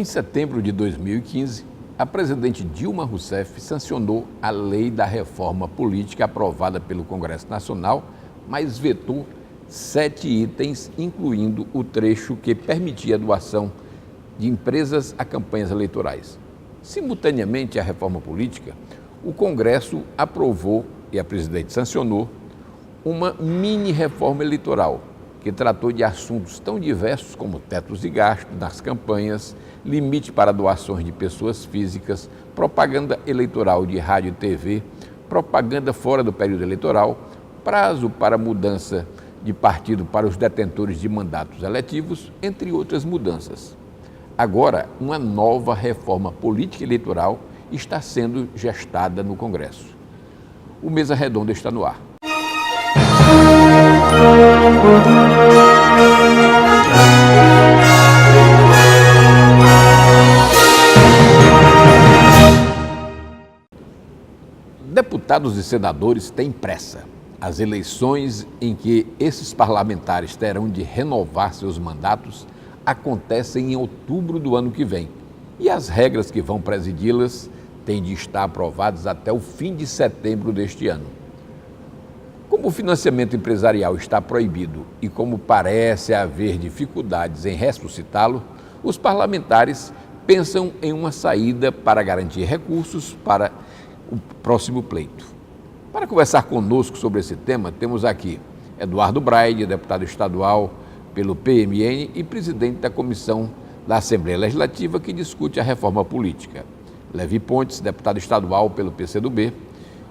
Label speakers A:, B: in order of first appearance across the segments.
A: Em setembro de 2015, a presidente Dilma Rousseff sancionou a Lei da Reforma Política aprovada pelo Congresso Nacional, mas vetou 7 itens, incluindo o trecho que permitia a doação de empresas a campanhas eleitorais. Simultaneamente à reforma política, o Congresso aprovou e a presidente sancionou uma mini-reforma eleitoral, que tratou de assuntos tão diversos como tetos de gasto nas campanhas, limite para doações de pessoas físicas, propaganda eleitoral de rádio e TV, propaganda fora do período eleitoral, prazo para mudança de partido para os detentores de mandatos eletivos, entre outras mudanças. Agora, uma nova reforma política eleitoral está sendo gestada no Congresso. O Mesa Redonda está no ar. Deputados e senadores têm pressa. As eleições em que esses parlamentares terão de renovar seus mandatos acontecem em outubro do ano que vem. E as regras que vão presidi-las têm de estar aprovadas até o fim de setembro deste ano. Como o financiamento empresarial está proibido e como parece haver dificuldades em ressuscitá-lo, os parlamentares pensam em uma saída para garantir recursos para o próximo pleito. Para conversar conosco sobre esse tema, temos aqui Eduardo Braide, deputado estadual pelo PMN e presidente da Comissão da Assembleia Legislativa que discute a reforma política. Levi Pontes, deputado estadual pelo PCdoB,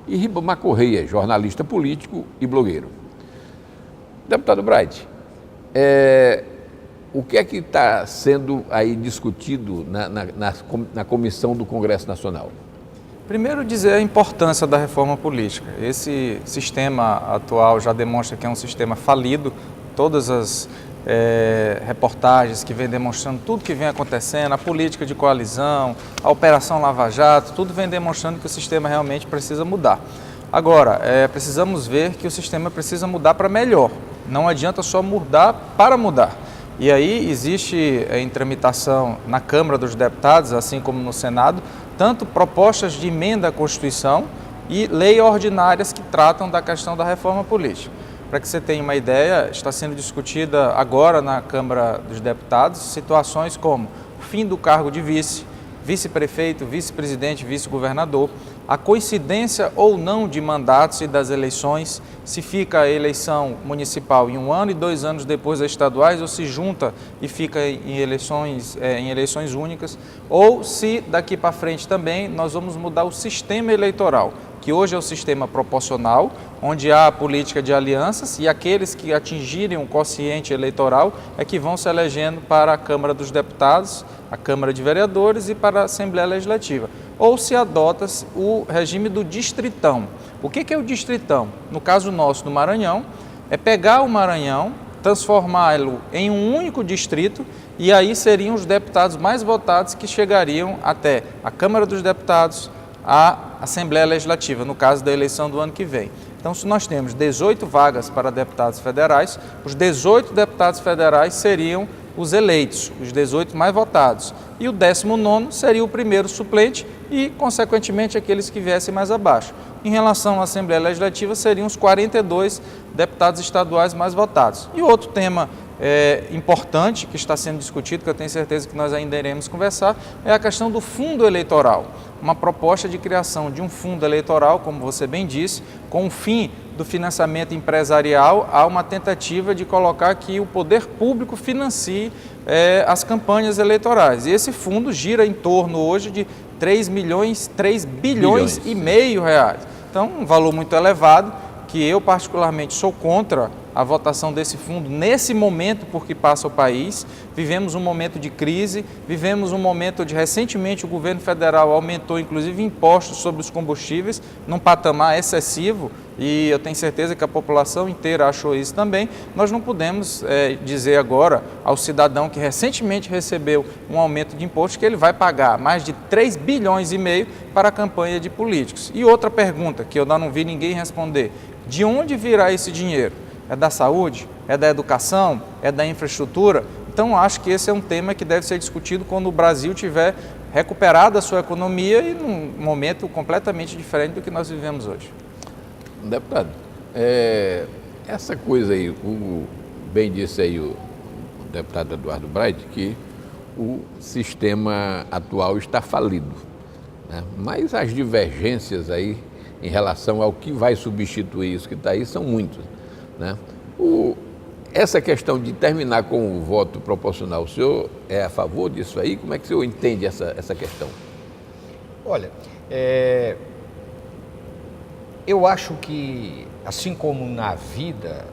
A: e Ribamar Correia, jornalista político e blogueiro. Deputado Braide, o que é que está sendo aí discutido na comissão do Congresso Nacional?
B: Primeiro, dizer a importância da reforma política. Esse sistema atual já demonstra que é um sistema falido. Todas as reportagens que vem demonstrando tudo que vem acontecendo, a política de coalizão, a Operação Lava Jato, tudo vem demonstrando que o sistema realmente precisa mudar. Agora, precisamos ver que o sistema precisa mudar para melhor. Não adianta só mudar para mudar. E aí existe em tramitação na Câmara dos Deputados, assim como no Senado, tanto propostas de emenda à Constituição e leis ordinárias que tratam da questão da reforma política. Para que você tenha uma ideia, está sendo discutida agora na Câmara dos Deputados situações como o fim do cargo de vice-prefeito, vice-presidente, vice-governador, a coincidência ou não de mandatos e das eleições, se fica a eleição municipal em 1 ano e 2 anos depois das estaduais, ou se junta e fica em eleições únicas, ou se daqui para frente também nós vamos mudar o sistema eleitoral, que hoje é o sistema proporcional, onde há a política de alianças e aqueles que atingirem um quociente eleitoral é que vão se elegendo para a Câmara dos Deputados, a Câmara de Vereadores e para a Assembleia Legislativa. Ou se adota o regime do distritão. O que é o distritão? No caso nosso, do Maranhão, é pegar o Maranhão, transformá-lo em um único distrito e aí seriam os deputados mais votados que chegariam até a Câmara dos Deputados, a Assembleia Legislativa, no caso da eleição do ano que vem. Então, se nós temos 18 vagas para deputados federais, os 18 deputados federais seriam os eleitos, os 18 mais votados. E o 19º seria o primeiro suplente e, consequentemente, aqueles que viessem mais abaixo. Em relação à Assembleia Legislativa, seriam os 42 deputados estaduais mais votados. E outro tema importante que está sendo discutido, que eu tenho certeza que nós ainda iremos conversar, é a questão do fundo eleitoral. Uma proposta de criação de um fundo eleitoral, como você bem disse, com o fim do financiamento empresarial, há uma tentativa de colocar que o poder público financie as campanhas eleitorais. E esse fundo gira em torno hoje de 3 bilhões e meio reais. Então, um valor muito elevado, que eu particularmente sou contra a votação desse fundo nesse momento porque passa o país. Vivemos um momento de crise, vivemos um momento de, recentemente, o governo federal aumentou inclusive impostos sobre os combustíveis num patamar excessivo e eu tenho certeza que a população inteira achou isso também. Nós não podemos dizer agora ao cidadão que recentemente recebeu um aumento de imposto que ele vai pagar mais de 3 bilhões e meio para a campanha de políticos. E outra pergunta que eu ainda não vi ninguém responder: de onde virá esse dinheiro? É da saúde? É da educação? É da infraestrutura? Então, acho que esse é um tema que deve ser discutido quando o Brasil tiver recuperado a sua economia e num momento completamente diferente do que nós vivemos hoje.
A: Deputado, essa coisa aí, bem disse aí o deputado Eduardo Braide, que o sistema atual está falido, né? Mas as divergências aí em relação ao que vai substituir isso que está aí são muitas, né? Essa questão de terminar com o voto proporcional, o senhor é a favor disso aí? Como é que o senhor entende essa questão?
C: Olha, eu acho que, assim como na vida,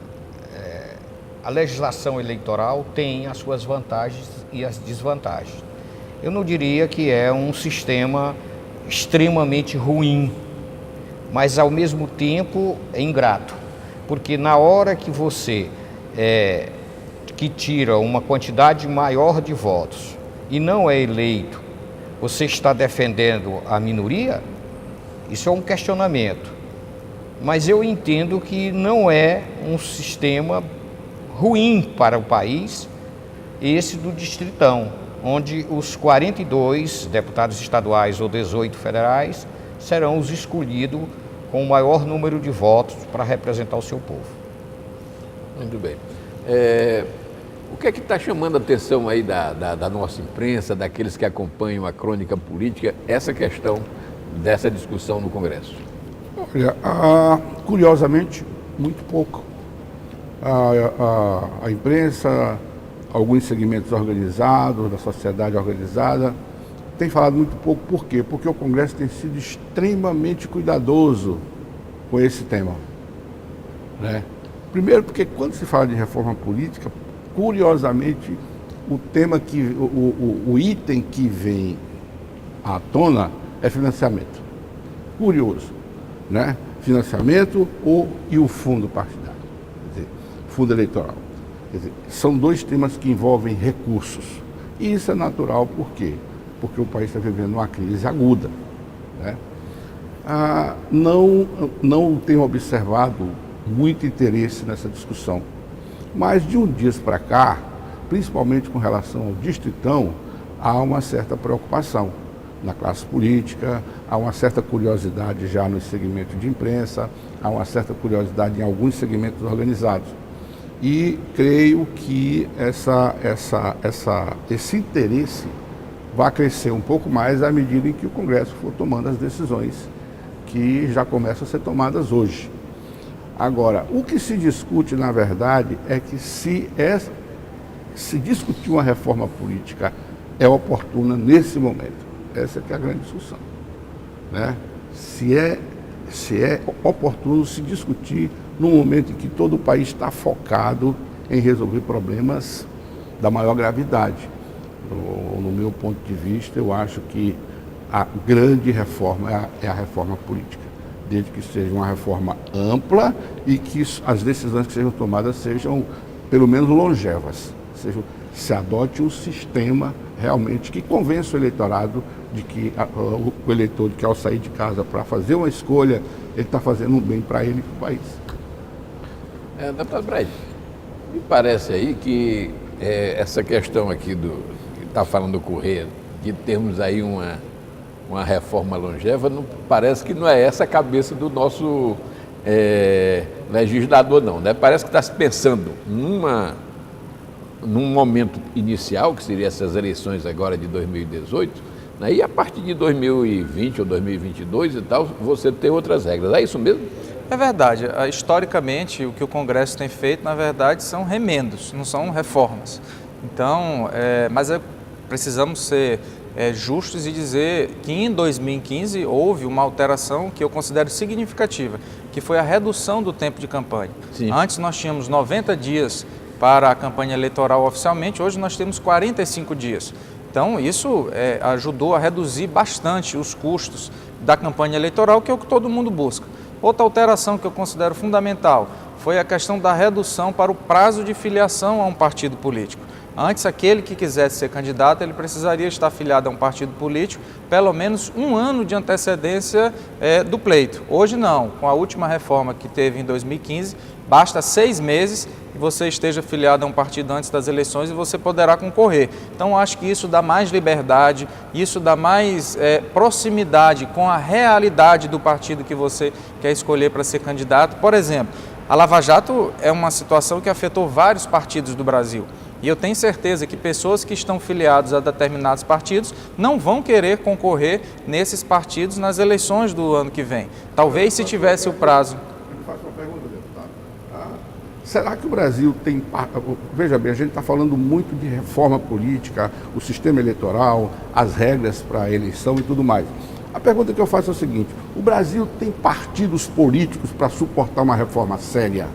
C: a legislação eleitoral tem as suas vantagens e as desvantagens. Eu não diria que é um sistema extremamente ruim, mas ao mesmo tempo é ingrato, porque na hora que você que tira uma quantidade maior de votos e não é eleito, você está defendendo a minoria? Isso é um questionamento. Mas eu entendo que não é um sistema ruim para o país, esse do Distritão, onde os 42 deputados estaduais ou 18 federais serão os escolhidos com o maior número de votos para representar o seu povo.
A: Muito bem. O que é que está chamando a atenção aí da nossa imprensa, daqueles que acompanham a crônica política, essa questão dessa discussão no Congresso?
D: Olha, curiosamente, muito pouco. A imprensa, alguns segmentos organizados, da sociedade organizada, tem falado muito pouco. Por quê? Porque o Congresso tem sido extremamente cuidadoso com esse tema, né? Primeiro porque quando se fala de reforma política, curiosamente, o tema o item que vem à tona é financiamento. Curioso, né? Financiamento e o fundo partidário, quer dizer, fundo eleitoral. Quer dizer, são dois temas que envolvem recursos. E isso é natural, por quê? Porque o país está vivendo uma crise aguda, né? Não tenho observado muito interesse nessa discussão, mas de uns dias para cá, principalmente com relação ao Distritão, há uma certa preocupação na classe política, há uma certa curiosidade já no segmento de imprensa, há uma certa curiosidade em alguns segmentos organizados. E creio que esse interesse vai crescer um pouco mais à medida em que o Congresso for tomando as decisões que já começam a ser tomadas hoje. Agora, o que se discute, na verdade, é que se discutir uma reforma política é oportuna nesse momento. Essa que é a grande discussão, né? Se é oportuno se discutir num momento em que todo o país está focado em resolver problemas da maior gravidade. No meu ponto de vista, eu acho que a grande reforma é a reforma política, desde que seja uma reforma ampla e que as decisões que sejam tomadas sejam, pelo menos, longevas. Se adote um sistema realmente que convença o eleitorado de que o eleitor, de que ao sair de casa para fazer uma escolha, ele está fazendo um bem para ele e para o país.
A: Deputado Braide, me parece aí que essa questão aqui que está falando do Correia, de termos aí uma reforma longeva, parece que não é essa a cabeça do nosso legislador, não, né? Parece que está se pensando num momento inicial, que seria essas eleições agora de 2018, né? E a partir de 2020 ou 2022 e tal, você tem outras regras. É isso mesmo?
B: É verdade. Historicamente, o que o Congresso tem feito, na verdade, são remendos, não são reformas. Então, mas precisamos ser justos e dizer que em 2015 houve uma alteração que eu considero significativa, que foi a redução do tempo de campanha. Sim. Antes nós tínhamos 90 dias para a campanha eleitoral oficialmente, hoje nós temos 45 dias. Então isso ajudou a reduzir bastante os custos da campanha eleitoral, que é o que todo mundo busca. Outra alteração que eu considero fundamental foi a questão da redução para o prazo de filiação a um partido político. Antes, aquele que quisesse ser candidato, ele precisaria estar afiliado a um partido político, pelo menos um ano de antecedência do pleito. Hoje não, com a última reforma que teve em 2015, basta 6 meses que você esteja filiado a um partido antes das eleições e você poderá concorrer. Então, acho que isso dá mais liberdade, isso dá mais proximidade com a realidade do partido que você quer escolher para ser candidato. Por exemplo, a Lava Jato é uma situação que afetou vários partidos do Brasil. E eu tenho certeza que pessoas que estão filiadas a determinados partidos não vão querer concorrer nesses partidos nas eleições do ano que vem. Talvez se tivesse o prazo.
D: Eu faço uma pergunta, deputado. Será que o Brasil tem... Veja bem, a gente está falando muito de reforma política, o sistema eleitoral, as regras para a eleição e tudo mais. A pergunta que eu faço é o seguinte: o Brasil tem partidos políticos para suportar uma reforma séria?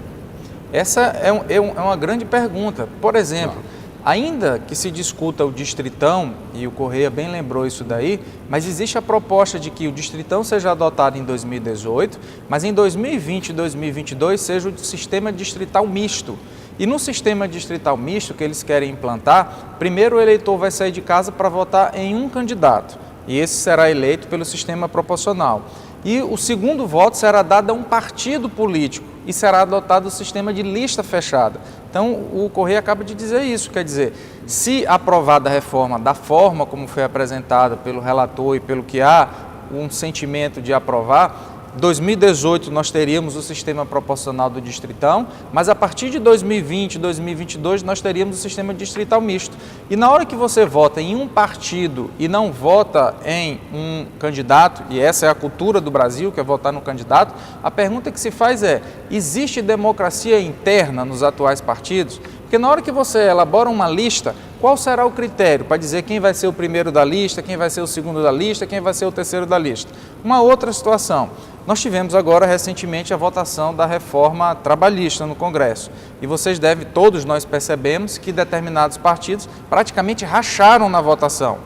B: Essa é uma grande pergunta. Por exemplo, ainda que se discuta o Distritão, e o Correia bem lembrou isso daí, mas existe a proposta de que o Distritão seja adotado em 2018, mas em 2020 e 2022 seja o sistema distrital misto. E no sistema distrital misto que eles querem implantar, primeiro o eleitor vai sair de casa para votar em um candidato, e esse será eleito pelo sistema proporcional. E o segundo voto será dado a um partido político e será adotado o sistema de lista fechada. Então, o Correia acaba de dizer isso, quer dizer, se aprovada a reforma da forma como foi apresentada pelo relator e pelo que há um sentimento de aprovar, 2018 nós teríamos o sistema proporcional do Distritão, mas a partir de 2020, 2022 nós teríamos o sistema distrital misto. E na hora que você vota em um partido e não vota em um candidato, e essa é a cultura do Brasil, que é votar no candidato, a pergunta que se faz é: existe democracia interna nos atuais partidos? Porque na hora que você elabora uma lista, qual será o critério para dizer quem vai ser o primeiro da lista, quem vai ser o segundo da lista, quem vai ser o terceiro da lista? Uma outra situação. Nós tivemos agora recentemente a votação da reforma trabalhista no Congresso. E vocês devem, todos nós percebemos que determinados partidos praticamente racharam na votação.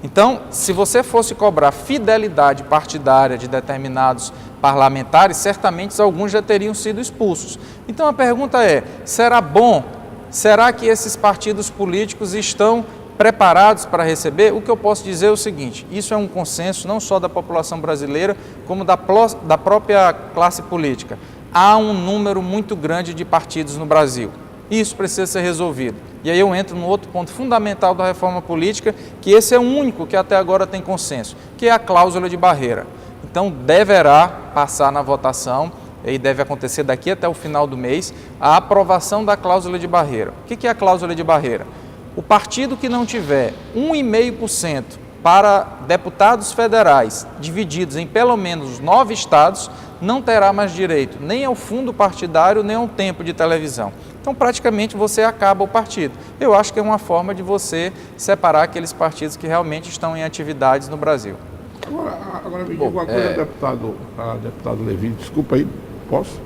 B: Então, se você fosse cobrar fidelidade partidária de determinados parlamentares, certamente alguns já teriam sido expulsos. Então a pergunta é: será bom? Será que esses partidos políticos estão preparados para receber? O que eu posso dizer é o seguinte: isso é um consenso não só da população brasileira, como da própria classe política. Há um número muito grande de partidos no Brasil. Isso precisa ser resolvido. E aí eu entro no outro ponto fundamental da reforma política, que esse é o único que até agora tem consenso, que é a cláusula de barreira. Então deverá passar na votação, e deve acontecer daqui até o final do mês, a aprovação da cláusula de barreira. O que é a cláusula de barreira? O partido que não tiver 1,5% para deputados federais divididos em pelo menos 9 estados, não terá mais direito nem ao fundo partidário, nem ao tempo de televisão. Então, praticamente, você acaba o partido. Eu acho que é uma forma de você separar aqueles partidos que realmente estão em atividades no Brasil.
D: Agora me diga uma coisa, deputado Levi, desculpa aí, posso?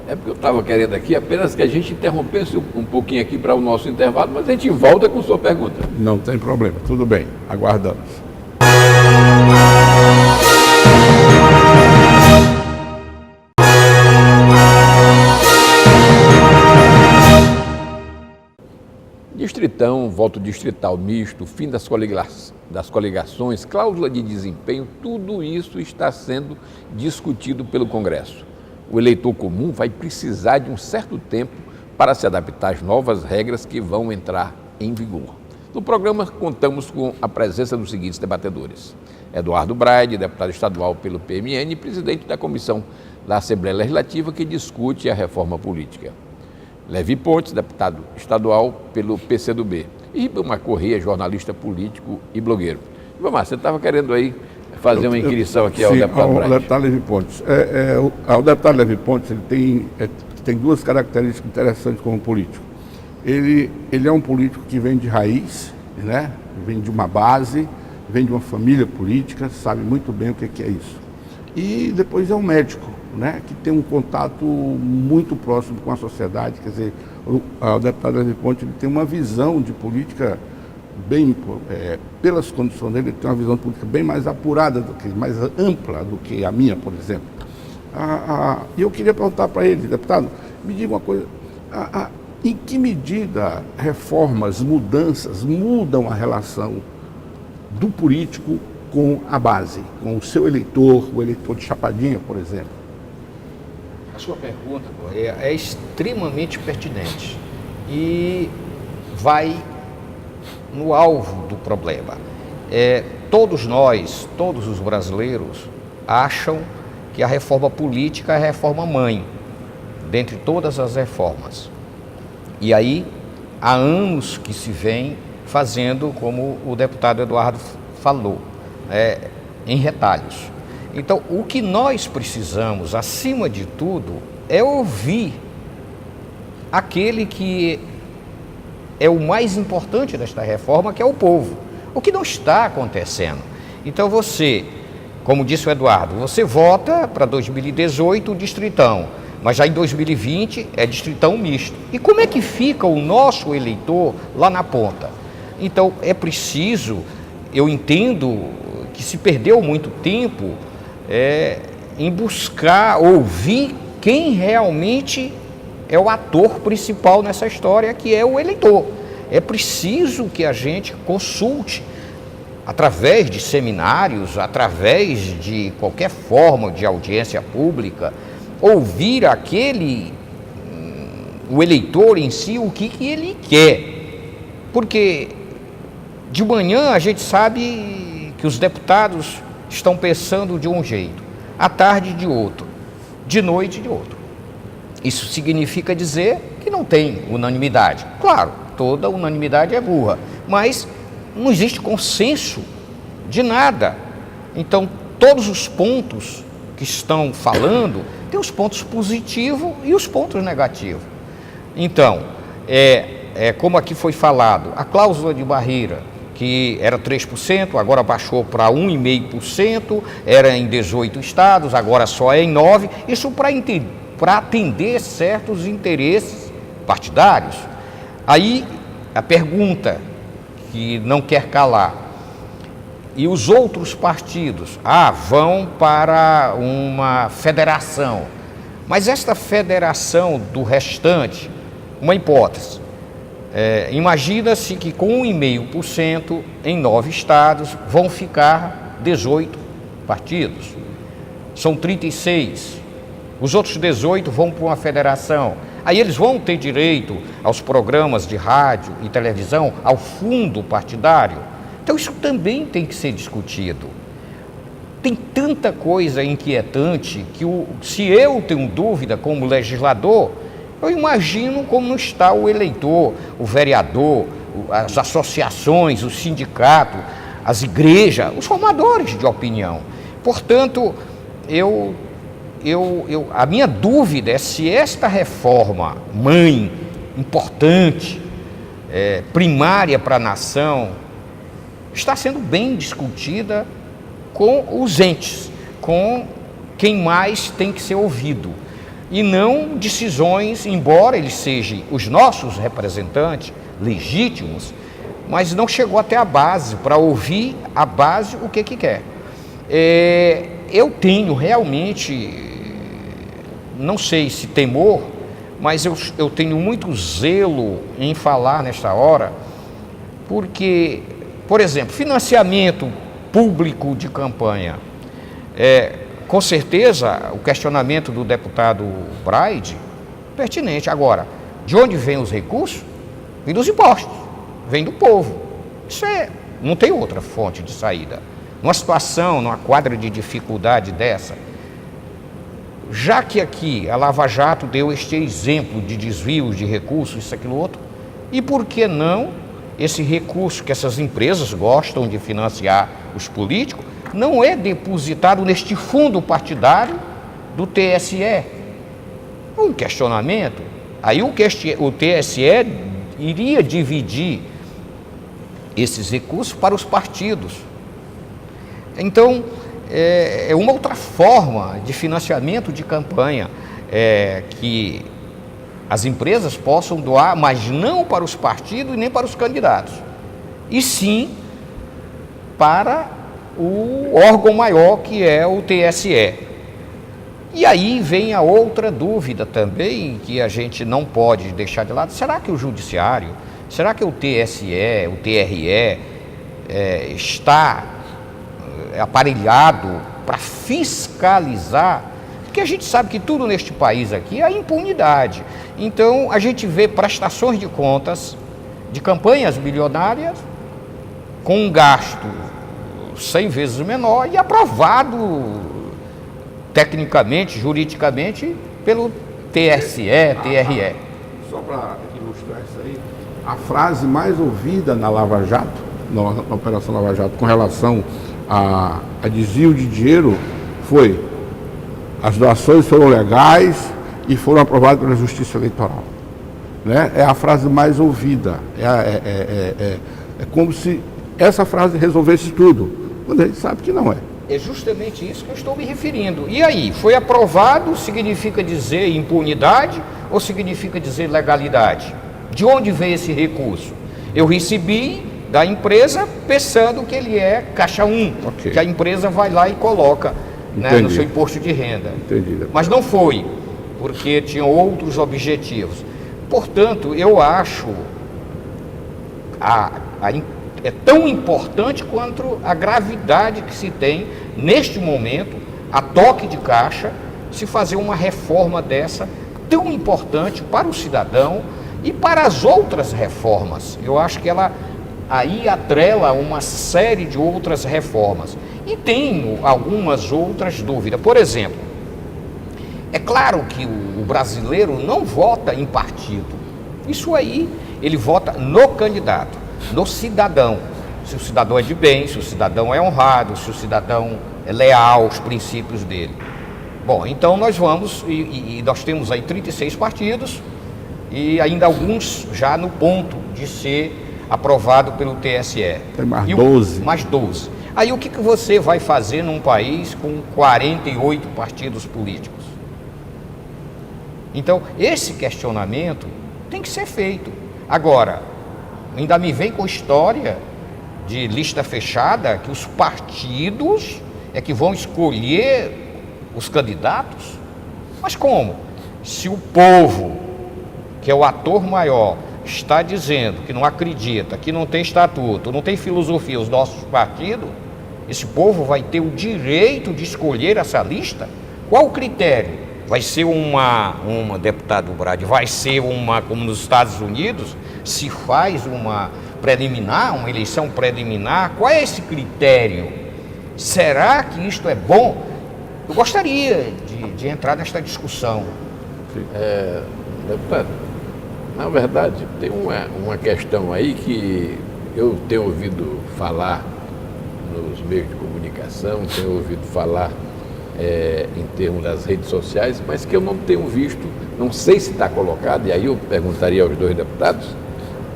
A: É porque eu estava querendo aqui apenas que a gente interrompesse um pouquinho aqui para o nosso intervalo, mas a gente volta com sua pergunta.
D: Não tem problema, tudo bem, aguardamos.
A: Distritão, voto distrital misto, fim das coligações, cláusula de desempenho, tudo isso está sendo discutido pelo Congresso. O eleitor comum vai precisar de um certo tempo para se adaptar às novas regras que vão entrar em vigor. No programa, contamos com a presença dos seguintes debatedores: Eduardo Braide, deputado estadual pelo PMN e presidente da Comissão da Assembleia Legislativa que discute a reforma política; Levi Pontes, deputado estadual pelo PCdoB; e Ribamar Correia, jornalista político e blogueiro. Ribamar, você estava querendo aí fazer uma inscrição aqui ao deputado Braide.
D: Ao deputado Levi Pontes. O deputado Levi Pontes ele tem duas características interessantes como político. Ele é um político que vem de raiz, né? Vem de uma base, vem de uma família política, sabe muito bem o que é isso. E depois é um médico, né? Que tem um contato muito próximo com a sociedade. Quer dizer, o deputado Levi Pontes ele tem uma visão de política bem, pelas condições dele, ele tem uma visão política bem mais apurada, mais ampla do que a minha, por exemplo. E eu queria perguntar para ele, deputado, me diga uma coisa: em que medida reformas, mudanças mudam a relação do político com a base, com o seu eleitor, o eleitor de Chapadinha, por exemplo?
C: A sua pergunta, Correia, é extremamente pertinente. e vai no alvo do problema. Todos nós, todos os brasileiros, acham que a reforma política é a reforma mãe, dentre todas as reformas. E aí, há anos que se vem fazendo, como o deputado Eduardo falou, em retalhos. Então, o que nós precisamos, acima de tudo, é ouvir aquele que é o mais importante desta reforma, que é o povo. O que não está acontecendo. Então você, como disse o Eduardo, você vota para 2018 o distritão, mas já em 2020 é distritão misto. E como é que fica o nosso eleitor lá na ponta? Então é preciso, eu entendo que se perdeu muito tempo em buscar ouvir quem realmente é o ator principal nessa história, que é o eleitor. É preciso que a gente consulte, através de seminários, através de qualquer forma de audiência pública, ouvir o eleitor em si, o que ele quer. Porque de manhã a gente sabe que os deputados estão pensando de um jeito, à tarde de outro, de noite de outro. Isso significa dizer que não tem unanimidade. Claro, toda unanimidade é burra, mas não existe consenso de nada. Então, todos os pontos que estão falando, tem os pontos positivos e os pontos negativos. Então, como aqui foi falado, a cláusula de barreira, que era 3%, agora baixou para 1,5%, era em 18 estados, agora só é em 9%, isso para atender certos interesses partidários. Aí a pergunta que não quer calar: e os outros partidos? Vão para uma federação. Mas esta federação do restante, uma hipótese, imagina-se que com 1,5% em 9 estados vão ficar 18 partidos. São 36. Os outros 18 vão para uma federação. Aí eles vão ter direito aos programas de rádio e televisão, ao fundo partidário. Então isso também tem que ser discutido. Tem tanta coisa inquietante que se eu tenho dúvida como legislador, eu imagino como está o eleitor, o vereador, as associações, o sindicato, as igrejas, os formadores de opinião. Portanto, a minha dúvida é se esta reforma mãe, importante, primária para a nação, está sendo bem discutida com os entes, com quem mais tem que ser ouvido, e não decisões, embora eles sejam os nossos representantes legítimos, mas não chegou até a base, para ouvir a base o que quer. Eu tenho realmente, não sei se temor, mas eu tenho muito zelo em falar nesta hora, porque, por exemplo, financiamento público de campanha. Com certeza, o questionamento do deputado Braide é pertinente. Agora, de onde vêm os recursos? Vem dos impostos, vem do povo. Isso não tem outra fonte de saída. Numa situação, numa quadra de dificuldade dessa, já que aqui a Lava Jato deu este exemplo de desvios de recursos, isso, aquilo, outro, e por que não esse recurso que essas empresas gostam de financiar os políticos não é depositado neste fundo partidário do TSE? Um questionamento. Aí o TSE iria dividir esses recursos para os partidos. Então, é uma outra forma de financiamento de campanha, que as empresas possam doar, mas não para os partidos e nem para os candidatos, e sim para o órgão maior, que é o TSE. E aí vem a outra dúvida também, que a gente não pode deixar de lado: será que o Judiciário, será que o TSE, o TRE, está aparelhado para fiscalizar Porque a gente sabe que tudo neste país aqui é impunidade. Então, a gente vê prestações de contas de campanhas bilionárias com um gasto 100 vezes menor e aprovado tecnicamente, juridicamente, pelo TSE, TRE.
D: Só para ilustrar isso aí, a frase mais ouvida na Lava Jato, na Operação Lava Jato, com relação a desvio de dinheiro, foi: as doações foram legais e foram aprovadas pela Justiça Eleitoral. Né? É a frase mais ouvida. É como se essa frase resolvesse tudo, quando a gente sabe que não é.
C: É justamente isso que eu estou me referindo. E aí, foi aprovado, significa dizer impunidade ou significa dizer legalidade? De onde veio esse recurso? Eu recebi da empresa pensando que ele é caixa 1,
D: Okay.
C: que a empresa vai lá e coloca, né, no seu imposto de renda.
D: Entendi.
C: Mas não foi, porque tinham outros objetivos. Portanto, eu acho é tão importante quanto a gravidade que se tem neste momento, a toque de caixa, se fazer uma reforma dessa tão importante para o cidadão e para as outras reformas. Eu acho que ela aí atrela uma série de outras reformas. E tenho algumas outras dúvidas. Por exemplo, é claro que o brasileiro não vota em partido. Isso aí, ele vota no candidato, no cidadão. Se o cidadão é de bem, se o cidadão é honrado, se o cidadão é leal aos princípios dele. Bom, então nós vamos, e nós temos aí 36 partidos, e ainda alguns já no ponto de ser aprovado pelo TSE.
D: Tem mais 12.
C: Mais 12. Aí o que você vai fazer num país com 48 partidos políticos? Então, esse questionamento tem que ser feito. Agora, ainda me vem com história de lista fechada, que os partidos é que vão escolher os candidatos? Mas como? Se o povo, que é o ator maior, está dizendo que não acredita, que não tem estatuto, não tem filosofia os nossos partidos, esse povo vai ter o direito de escolher essa lista? Qual o critério? Vai ser uma deputado Brade, vai ser uma, como nos Estados Unidos, se faz uma preliminar, uma eleição preliminar, qual é esse critério? Será que isto é bom? Eu gostaria de entrar nesta discussão.
A: Deputado, na verdade, tem uma questão aí que eu tenho ouvido falar nos meios de comunicação, tenho ouvido falar em termos das redes sociais, mas que eu não tenho visto, não sei se está colocado, e aí eu perguntaria aos dois deputados,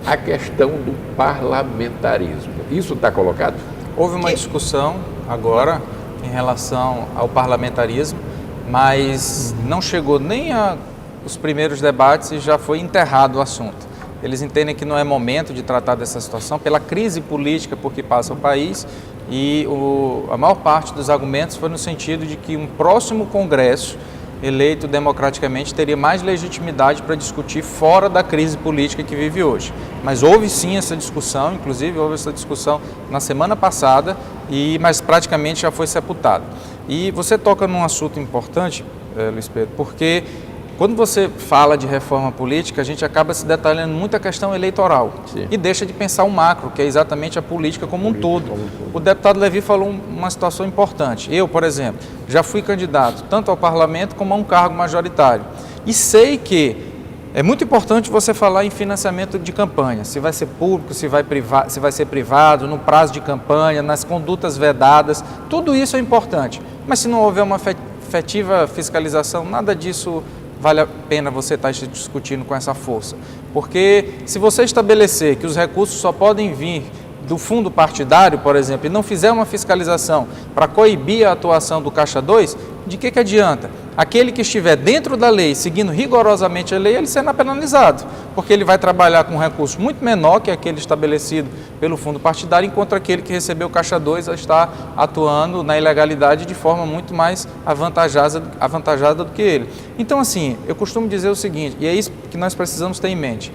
A: a questão do parlamentarismo. Isso está colocado?
B: Houve uma discussão agora em relação ao parlamentarismo, mas não chegou nem os primeiros debates e já foi enterrado o assunto. Eles entendem que não é momento de tratar dessa situação pela crise política por que passa o país e a maior parte dos argumentos foi no sentido de que um próximo Congresso eleito democraticamente teria mais legitimidade para discutir fora da crise política que vive hoje. Mas houve sim essa discussão, inclusive houve essa discussão na semana passada, mas praticamente já foi sepultado. E você toca num assunto importante, Luiz Pedro, porque quando você fala de reforma política, a gente acaba se detalhando muito a questão eleitoral. Sim. E deixa de pensar o macro, que é exatamente a política como um todo. O deputado Levi falou uma situação importante. Eu, por exemplo, já fui candidato tanto ao parlamento como a um cargo majoritário. E sei que é muito importante você falar em financiamento de campanha, se vai ser público, se vai ser privado, no prazo de campanha, nas condutas vedadas, tudo isso é importante. Mas se não houver uma efetiva fiscalização, nada disso vale a pena você estar discutindo com essa força. Porque se você estabelecer que os recursos só podem vir do fundo partidário, por exemplo, e não fizer uma fiscalização para coibir a atuação do Caixa 2, de que adianta? Aquele que estiver dentro da lei, seguindo rigorosamente a lei, ele será penalizado, porque ele vai trabalhar com um recurso muito menor que aquele estabelecido pelo fundo partidário, enquanto aquele que recebeu o Caixa 2 está atuando na ilegalidade de forma muito mais avantajada do que ele. Então, assim, eu costumo dizer o seguinte, e é isso que nós precisamos ter em mente: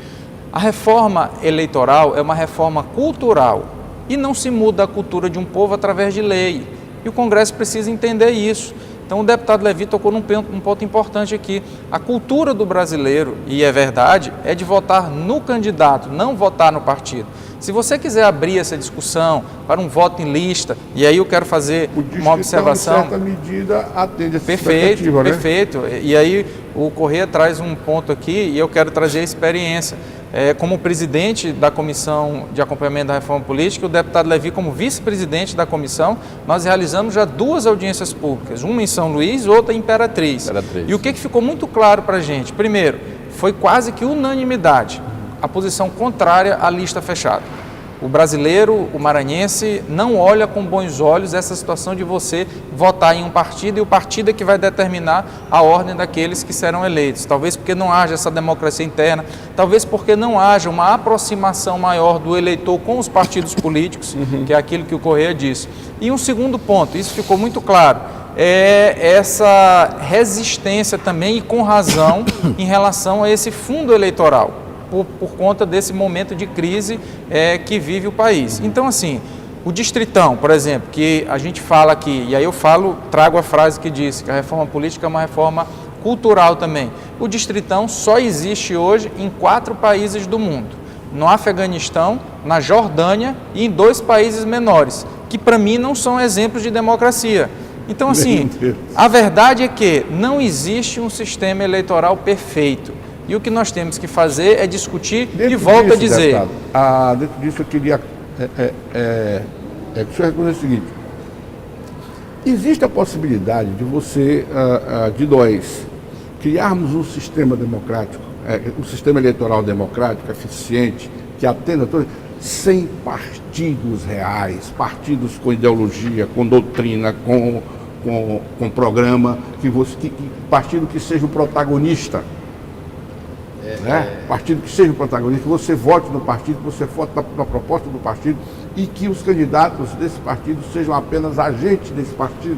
B: a reforma eleitoral é uma reforma cultural e não se muda a cultura de um povo através de lei. E o Congresso precisa entender isso. Então o deputado Levi tocou num ponto importante aqui. A cultura do brasileiro, e é verdade, é de votar no candidato, não votar no partido. Se você quiser abrir essa discussão para um voto em lista, e aí eu quero fazer uma observação...
D: em certa medida, atende essa
B: Perfeito,
D: expectativa, né?
B: perfeito. E aí o Corrêa traz um ponto aqui e eu quero trazer a experiência. Como presidente da Comissão de Acompanhamento da Reforma Política, o deputado Levi, como vice-presidente da comissão, nós realizamos já 2 audiências públicas, uma em São Luís, outra em Imperatriz. E o que ficou muito claro para a gente? Primeiro, foi quase que unanimidade a posição contrária à lista fechada. O brasileiro, o maranhense, não olha com bons olhos essa situação de você votar em um partido e o partido é que vai determinar a ordem daqueles que serão eleitos. Talvez porque não haja essa democracia interna, talvez porque não haja uma aproximação maior do eleitor com os partidos políticos, que é aquilo que o Corrêa disse. E um segundo ponto, isso ficou muito claro, é essa resistência também, e com razão, em relação a esse fundo eleitoral. Por conta desse momento de crise que vive o país. Então, assim, o Distritão, por exemplo, que a gente fala aqui, e aí eu trago a frase que disse que a reforma política é uma reforma cultural também. O Distritão só existe hoje em 4 países do mundo, no Afeganistão, na Jordânia e em 2 países menores, que para mim não são exemplos de democracia. Então, assim, a verdade é que não existe um sistema eleitoral perfeito. E o que nós temos que fazer é discutir e volto a dizer.
D: Deputado, dentro disso eu queria que o senhor respondesse o seguinte: existe a possibilidade de você, de nós, criarmos um sistema democrático, um sistema eleitoral democrático, eficiente, que atenda todos, sem partidos reais, partidos com ideologia, com doutrina, com programa, partido que seja o protagonista. Partido que seja o protagonista, que você vote no partido, que você vote na proposta do partido e que os candidatos desse partido sejam apenas agentes desse partido.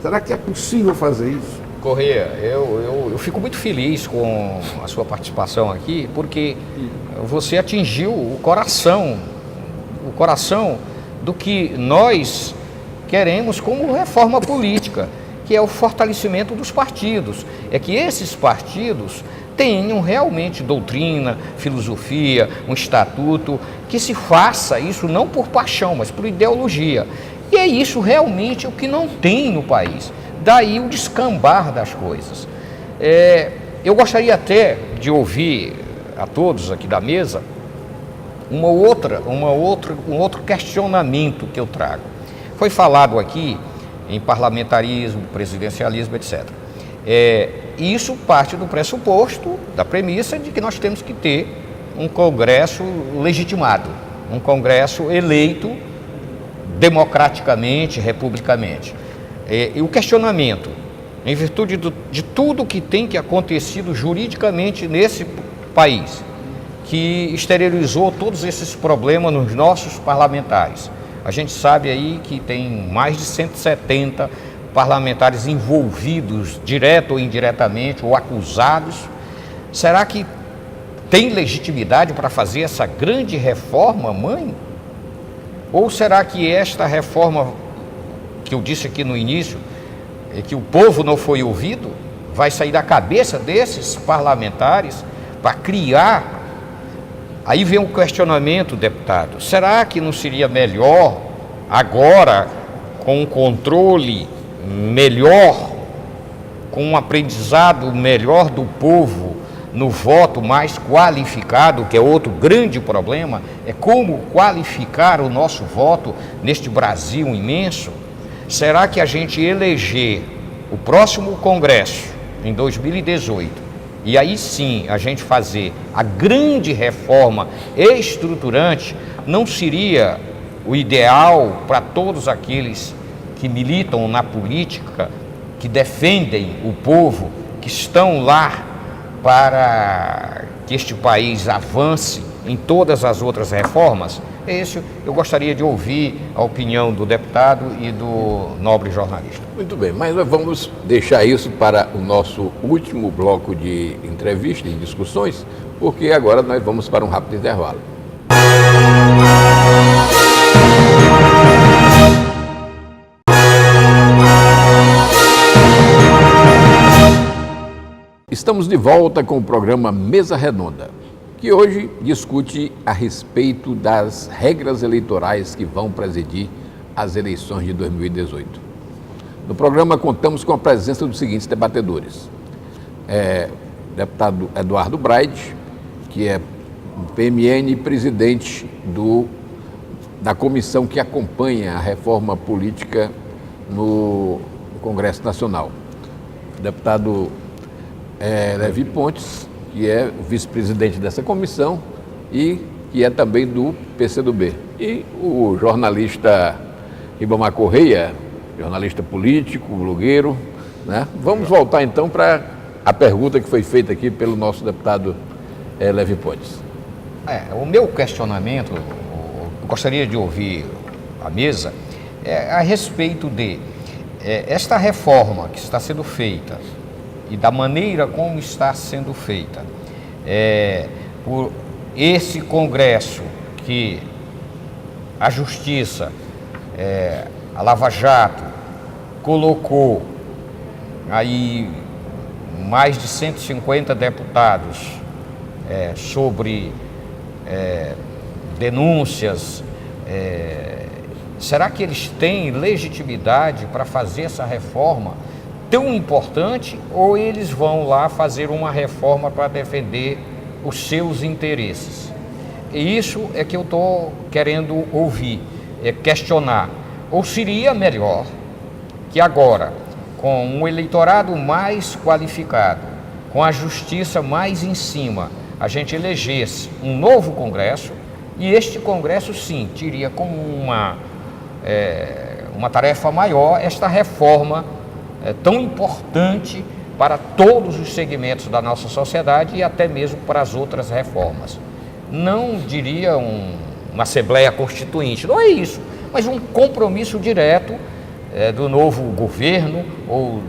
D: Será que é possível fazer isso?
C: Corrêa, eu fico muito feliz com a sua participação aqui, porque você atingiu o coração do que nós queremos como reforma política, que é o fortalecimento dos partidos. É que esses partidos tenham realmente doutrina, filosofia, um estatuto, que se faça isso não por paixão, mas por ideologia. E é isso realmente o que não tem no país. Daí o descambar das coisas. Eu gostaria até de ouvir a todos aqui da mesa um outro questionamento que eu trago. Foi falado aqui em parlamentarismo, presidencialismo, etc. Isso parte do pressuposto, da premissa de que nós temos que ter um Congresso legitimado, um Congresso eleito democraticamente, republicamente. E o questionamento, em virtude de tudo que tem que acontecido juridicamente nesse país, que exteriorizou todos esses problemas nos nossos parlamentares. A gente sabe aí que tem mais de 170 parlamentares envolvidos, direto ou indiretamente, ou acusados. Será que tem legitimidade para fazer essa grande reforma, mãe? Ou será que esta reforma, que eu disse aqui no início, que o povo não foi ouvido, vai sair da cabeça desses parlamentares para criar? Aí vem o questionamento, deputado, será que não seria melhor agora, com um controle melhor, com um aprendizado melhor do povo no voto mais qualificado, que é outro grande problema, é como qualificar o nosso voto neste Brasil imenso? Será que a gente eleger o próximo Congresso em 2018 e aí sim a gente fazer a grande reforma estruturante, não seria o ideal para todos aqueles que militam na política, que defendem o povo, que estão lá para que este país avance em todas as outras reformas? Eu gostaria de ouvir a opinião do deputado e do nobre jornalista.
A: Muito bem, mas nós vamos deixar isso para o nosso último bloco de entrevista e discussões, porque agora nós vamos para um rápido intervalo. Estamos de volta com o programa Mesa Redonda, que hoje discute a respeito das regras eleitorais que vão presidir as eleições de 2018. No programa contamos com a presença dos seguintes debatedores. O deputado Eduardo Braide, que é PMN e presidente da comissão que acompanha a reforma política no Congresso Nacional. O deputado Levi Pontes, que é vice-presidente dessa comissão e que é também do PCdoB. E o jornalista Ribamar Correia, jornalista político, blogueiro, né? Vamos voltar então para a pergunta que foi feita aqui pelo nosso deputado Levi Pontes.
C: O meu questionamento, eu gostaria de ouvir a mesa, a respeito de esta reforma que está sendo feita e da maneira como está sendo feita por esse Congresso que a Justiça, a Lava Jato, colocou aí mais de 150 deputados sobre denúncias. Será que eles têm legitimidade para fazer essa reforma tão importante, ou eles vão lá fazer uma reforma para defender os seus interesses? E isso é que eu estou querendo ouvir, questionar. Ou seria melhor que agora, com um eleitorado mais qualificado, com a justiça mais em cima, a gente elegesse um novo Congresso, e este Congresso, sim, teria como uma tarefa maior esta reforma tão importante para todos os segmentos da nossa sociedade e até mesmo para as outras reformas. Não diria uma Assembleia Constituinte, não é isso, mas um compromisso direto do novo governo ou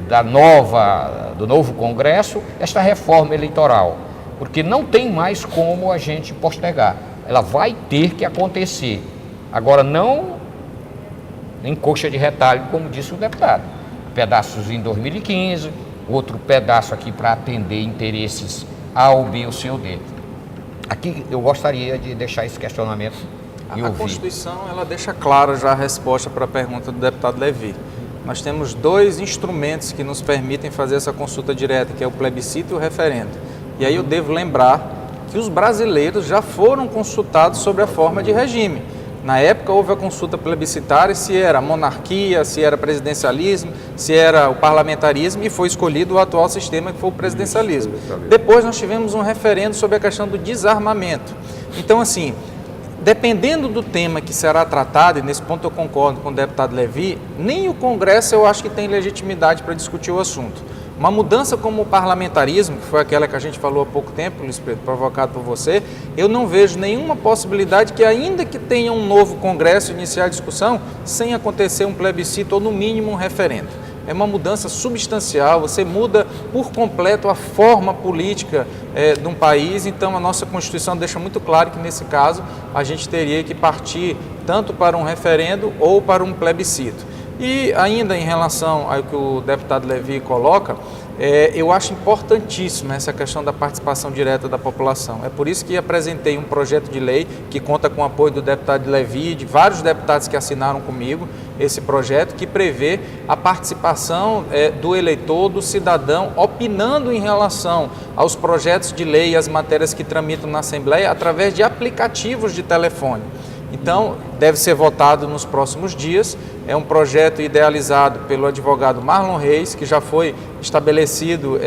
C: do novo Congresso, esta reforma eleitoral, porque não tem mais como a gente postergar, ela vai ter que acontecer. Agora, não em coxa de retalho, como disse o deputado, pedaços em 2015, outro pedaço aqui para atender interesses A ou B ou C ou D. Aqui eu gostaria de deixar esse questionamento e ouvir.
B: A Constituição, ela deixa clara já a resposta para a pergunta do deputado Levi. Nós temos dois instrumentos que nos permitem fazer essa consulta direta, que é o plebiscito e o referendo. E aí eu devo lembrar que os brasileiros já foram consultados sobre a forma de regime. Na época houve a consulta plebiscitária se era monarquia, se era presidencialismo, se era o parlamentarismo, e foi escolhido o atual sistema, que foi o presidencialismo. Depois nós tivemos um referendo sobre a questão do desarmamento. Então, assim, dependendo do tema que será tratado, e nesse ponto eu concordo com o deputado Levi, nem o Congresso eu acho que tem legitimidade para discutir o assunto. Uma mudança como o parlamentarismo, que foi aquela que a gente falou há pouco tempo, Luiz Pedro, provocado por você, eu não vejo nenhuma possibilidade que, ainda que tenha um novo Congresso iniciar a discussão, sem acontecer um plebiscito ou, no mínimo, um referendo. É uma mudança substancial, você muda por completo a forma política de um país. Então a nossa Constituição deixa muito claro que, nesse caso, a gente teria que partir tanto para um referendo ou para um plebiscito. E ainda em relação ao que o deputado Levi coloca, eu acho importantíssima essa questão da participação direta da população. É por isso que apresentei um projeto de lei que conta com o apoio do deputado Levi e de vários deputados que assinaram comigo esse projeto, que prevê a participação do eleitor, do cidadão, opinando em relação aos projetos de lei e às matérias que tramitam na Assembleia através de aplicativos de telefone. Então, deve ser votado nos próximos dias. É um projeto idealizado pelo advogado Marlon Reis, que já foi estabelecido,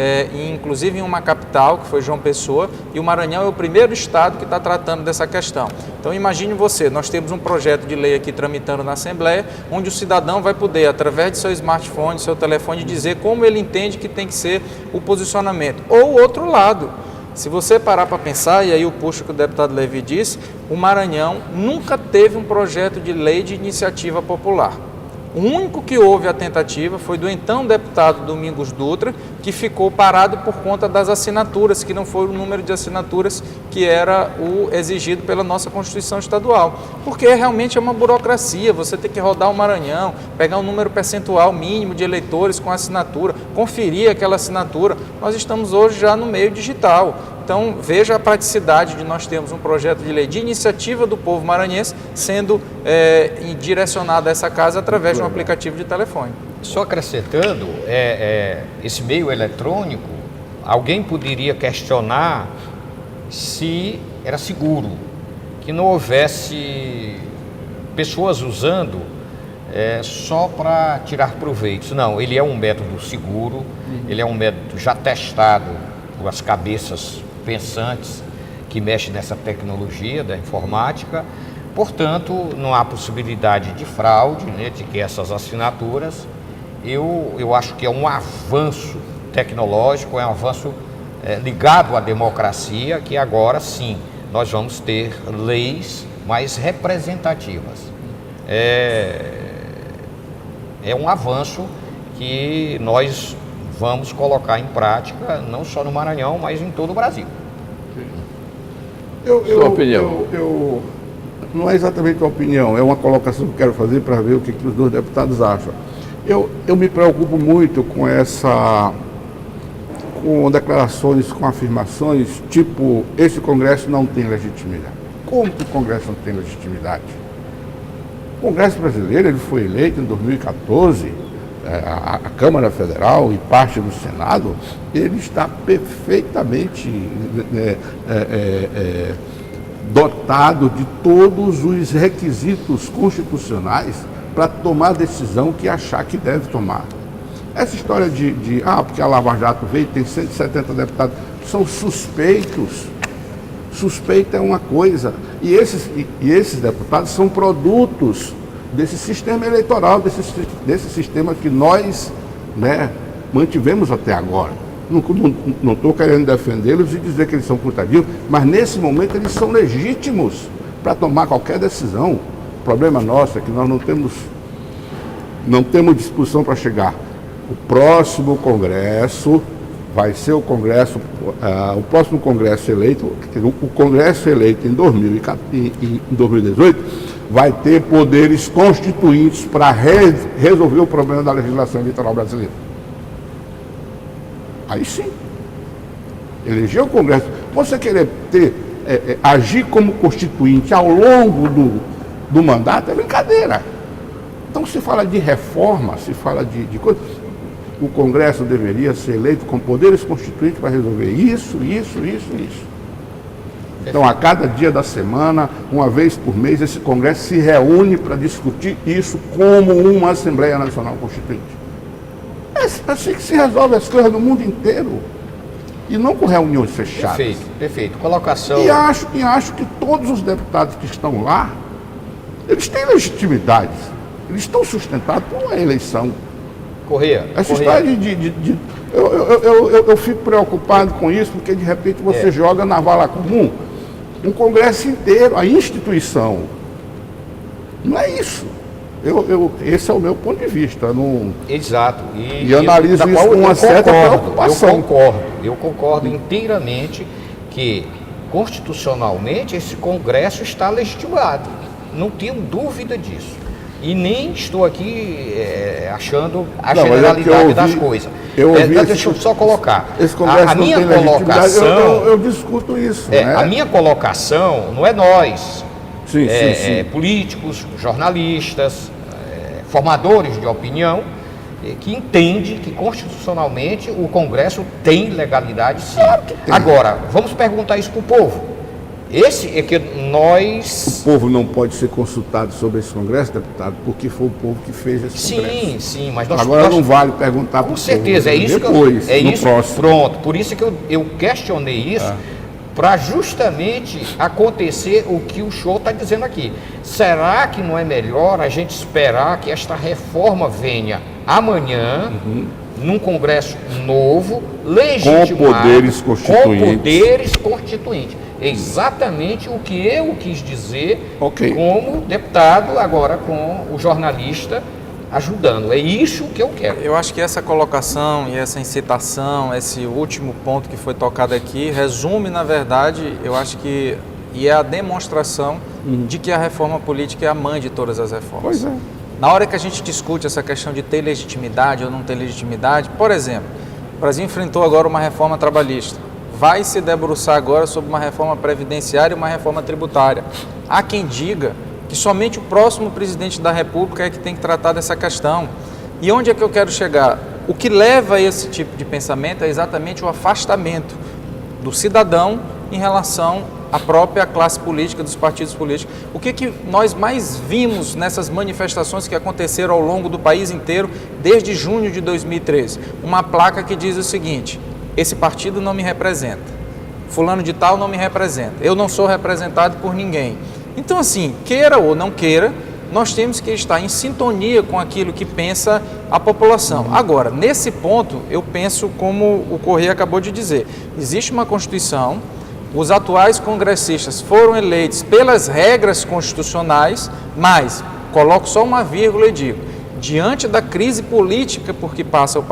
B: inclusive em uma capital, que foi João Pessoa, e o Maranhão é o primeiro estado que está tratando dessa questão. Então, imagine você, nós temos um projeto de lei aqui tramitando na Assembleia, onde o cidadão vai poder, através de seu smartphone, seu telefone, dizer como ele entende que tem que ser o posicionamento. Ou o outro lado. Se você parar para pensar, e aí eu puxo o que o deputado Levi disse, o Maranhão nunca teve um projeto de lei de iniciativa popular. O único que houve a tentativa foi do então deputado Domingos Dutra, que ficou parado por conta das assinaturas, que não foi o número de assinaturas que era o exigido pela nossa Constituição Estadual. Porque realmente é uma burocracia, você tem que rodar o Maranhão, pegar um número percentual mínimo de eleitores com assinatura, conferir aquela assinatura. Nós estamos hoje já no meio digital. Então, veja a praticidade de nós termos um projeto de lei de iniciativa do povo maranhense sendo direcionado a essa casa através de um aplicativo de telefone.
C: Só acrescentando, esse meio eletrônico, alguém poderia questionar se era seguro, que não houvesse pessoas usando só para tirar proveito. Não, ele é um método seguro, ele é um método já testado por as cabeças pensantes que mexem nessa tecnologia da informática. Portanto, não há possibilidade de fraude, né, de que essas assinaturas, eu acho que é um avanço tecnológico, é um avanço ligado à democracia, que agora sim nós vamos ter leis mais representativas. É um avanço que nós vamos colocar em prática, não só no Maranhão, mas em todo o Brasil.
A: Sua opinião?
D: Não é exatamente uma opinião, é uma colocação que eu quero fazer para ver o que os dois deputados acham. Eu me preocupo muito com declarações, com afirmações, tipo, esse Congresso não tem legitimidade. Como que o Congresso não tem legitimidade? O Congresso brasileiro ele foi eleito em 2014, a Câmara Federal e parte do Senado, ele está perfeitamente dotado de todos os requisitos constitucionais para tomar a decisão que achar que deve tomar. Essa história porque a Lava Jato veio, tem 170 deputados, são suspeitos. Suspeita é uma coisa. E esses deputados são produtos desse sistema eleitoral, desse sistema que nós, né, mantivemos até agora. Não estou querendo defendê-los e dizer que eles são culpados, mas nesse momento eles são legítimos para tomar qualquer decisão. O problema nosso é que nós não temos disposição para chegar. O próximo Congresso vai ser o próximo Congresso eleito, o Congresso eleito em 2018, vai ter poderes constituintes para resolver o problema da legislação eleitoral brasileira. Aí sim. Eleger o Congresso. Você querer agir como constituinte ao longo do mandato é brincadeira. Então se fala de reforma, se fala de coisa. O Congresso deveria ser eleito com poderes constituintes para resolver isso. Então, a cada dia da semana, uma vez por mês, esse Congresso se reúne para discutir isso como uma Assembleia Nacional Constituinte. É assim que se resolve as coisas no mundo inteiro. E não com reuniões fechadas.
C: Perfeito. Colocação.
D: E acho que todos os deputados que estão lá, eles têm legitimidade. Eles estão sustentados por uma eleição.
C: Correia.
D: História eu fico preocupado com isso, porque de repente você joga na vala comum um Congresso inteiro, a instituição. Não é isso. Esse é o meu ponto de vista.
C: Exato.
D: E analiso isso com uma certa preocupação.
C: Eu concordo inteiramente que, constitucionalmente, esse Congresso está legitimado. Não tenho dúvida disso. E nem estou aqui achando a generalidade das coisas. Deixa eu só colocar.
D: Esse Congresso
C: a minha
D: não tem
C: colocação.
D: Eu discuto isso.
C: A minha colocação não é nós,
D: sim.
C: políticos, jornalistas, formadores de opinião, que entende que constitucionalmente o Congresso tem legalidade, sim.
D: Claro que tem.
C: Agora, vamos perguntar isso para o povo. Esse é que nós...
D: O povo não pode ser consultado sobre esse Congresso, deputado, porque foi o povo que fez esse Congresso.
C: Sim, mas
D: agora não vale perguntar para o povo.
C: Com certeza, é isso
D: depois,
C: que eu... É isso,
D: próximo.
C: Pronto, por isso que eu questionei isso, para justamente acontecer o que o senhor está dizendo aqui. Será que não é melhor a gente esperar que esta reforma venha amanhã, num Congresso novo, legitimado,
D: com poderes constituintes?
C: Exatamente o que eu quis dizer como deputado, agora com o jornalista ajudando. É isso que eu quero.
B: Eu acho que essa colocação e essa incitação, esse último ponto que foi tocado aqui, resume, na verdade, eu acho que é a demonstração de que a reforma política é a mãe de todas as reformas.
D: Pois é.
B: Na hora que a gente discute essa questão de ter legitimidade ou não ter legitimidade, por exemplo, o Brasil enfrentou agora uma reforma trabalhista, vai se debruçar agora sobre uma reforma previdenciária e uma reforma tributária. Há quem diga que somente o próximo presidente da República é que tem que tratar dessa questão. E onde é que eu quero chegar? O que leva a esse tipo de pensamento é exatamente o afastamento do cidadão em relação à própria classe política, dos partidos políticos. O que nós mais vimos nessas manifestações que aconteceram ao longo do país inteiro desde junho de 2013? Uma placa que diz o seguinte: esse partido não me representa, fulano de tal não me representa, eu não sou representado por ninguém. Então, assim, queira ou não queira, nós temos que estar em sintonia com aquilo que pensa a população. Agora, nesse ponto, eu penso como o Corrêa acabou de dizer, existe uma Constituição, os atuais congressistas foram eleitos pelas regras constitucionais, mas, coloco só uma vírgula e digo, diante da crise política por que passa o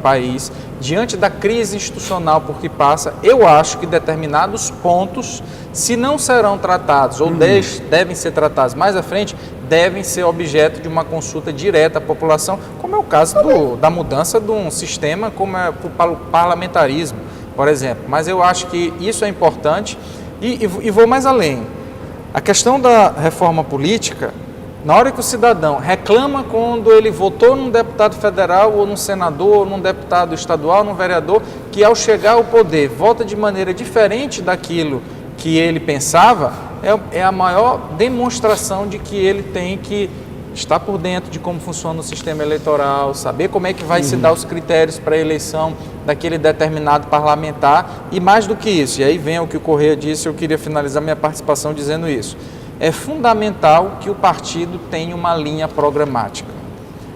B: país, diante da crise institucional por que passa, eu acho que determinados pontos, se não serão tratados ou devem ser tratados mais à frente, devem ser objeto de uma consulta direta à população, como é o caso da mudança de um sistema como é o parlamentarismo, por exemplo. Mas eu acho que isso é importante e vou mais além. A questão da reforma política, na hora que o cidadão reclama quando ele votou num deputado federal ou num senador, ou num deputado estadual, num vereador, que ao chegar ao poder vota de maneira diferente daquilo que ele pensava, é a maior demonstração de que ele tem que estar por dentro de como funciona o sistema eleitoral, saber como é que vai se dar os critérios para a eleição daquele determinado parlamentar e mais do que isso, e aí vem o que o Corrêa disse, eu queria finalizar minha participação dizendo isso. É fundamental que o partido tenha uma linha programática.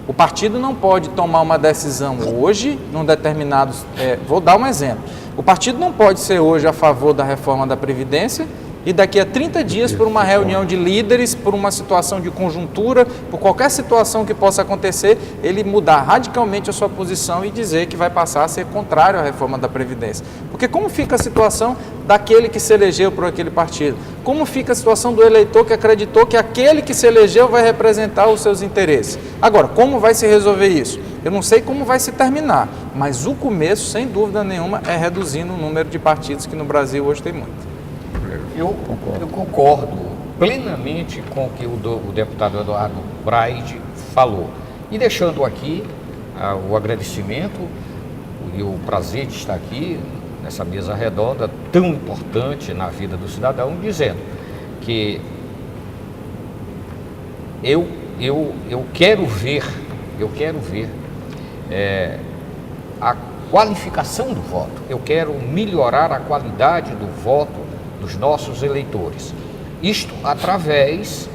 B: O partido não pode tomar uma decisão hoje, num determinado... vou dar um exemplo. O partido não pode ser hoje a favor da reforma da Previdência e daqui a 30 dias, por uma reunião de líderes, por uma situação de conjuntura, por qualquer situação que possa acontecer, ele mudar radicalmente a sua posição e dizer que vai passar a ser contrário à reforma da Previdência. Porque como fica a situação daquele que se elegeu por aquele partido? Como fica a situação do eleitor que acreditou que aquele que se elegeu vai representar os seus interesses? Agora, como vai se resolver isso? Eu não sei como vai se terminar, mas o começo, sem dúvida nenhuma, é reduzindo o número de partidos que no Brasil hoje tem muito.
C: Eu concordo plenamente com o que o deputado Eduardo Braide falou. E deixando aqui o agradecimento e o prazer de estar aqui nessa mesa redonda tão importante na vida do cidadão, dizendo que eu quero ver a qualificação do voto. Eu quero melhorar a qualidade do voto dos nossos eleitores. Isto através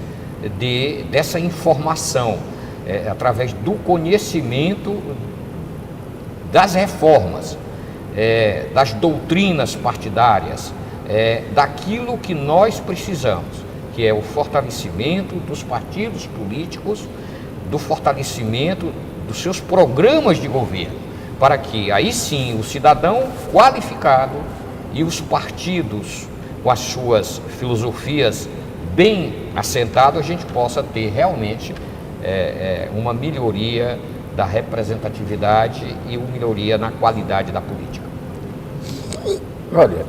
C: dessa informação, através do conhecimento das reformas, das doutrinas partidárias, daquilo que nós precisamos, que é o fortalecimento dos partidos políticos, do fortalecimento dos seus programas de governo, para que aí sim o cidadão qualificado e os partidos com as suas filosofias bem assentadas, a gente possa ter realmente uma melhoria da representatividade e uma melhoria na qualidade da política.
A: Olha,